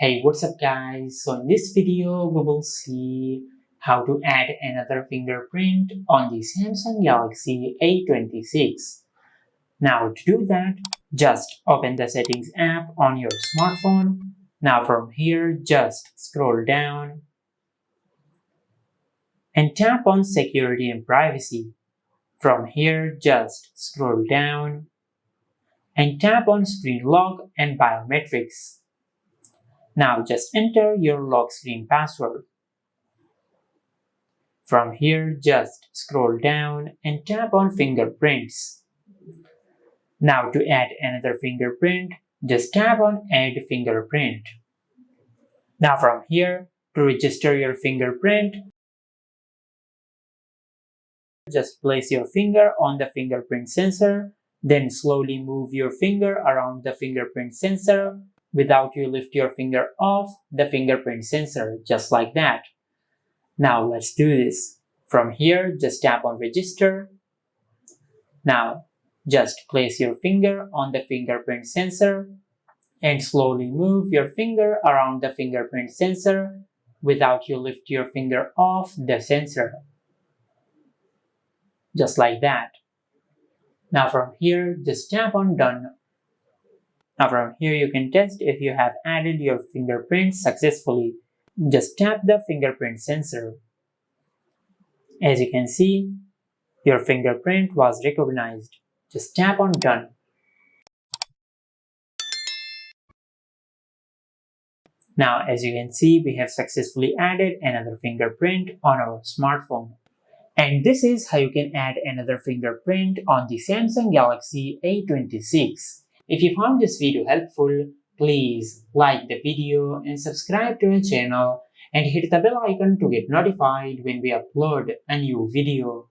Hey, what's up guys? So in this video we will see how to add another fingerprint on the Samsung Galaxy A26. Now to do that, just open the settings app on your smartphone. Now from here, just scroll down and tap on Security and Privacy. From here, just scroll down and tap on Screen Lock and Biometrics. Now just enter your lock screen password. From here, just scroll down and tap on Fingerprints. Now to add another fingerprint, just tap on Add Fingerprint. Now from here, to register your fingerprint, just place your finger on the fingerprint sensor, then slowly move your finger around the fingerprint sensor without you lift your finger off the fingerprint sensor, just like that. Now let's do this. From here, just tap on Register. Now, just place your finger on the fingerprint sensor and slowly move your finger around the fingerprint sensor without you lift your finger off the sensor. Just like that. Now from here, just tap on Done. Now from here you can test if you have added your fingerprint successfully. Just tap the fingerprint sensor. As you can see, your fingerprint was recognized. Just tap on Done. Now as you can see, we have successfully added another fingerprint on our smartphone. And this is how you can add another fingerprint on the Samsung Galaxy A26. If you found this video helpful, please like the video and subscribe to our channel and hit the bell icon to get notified when we upload a new video.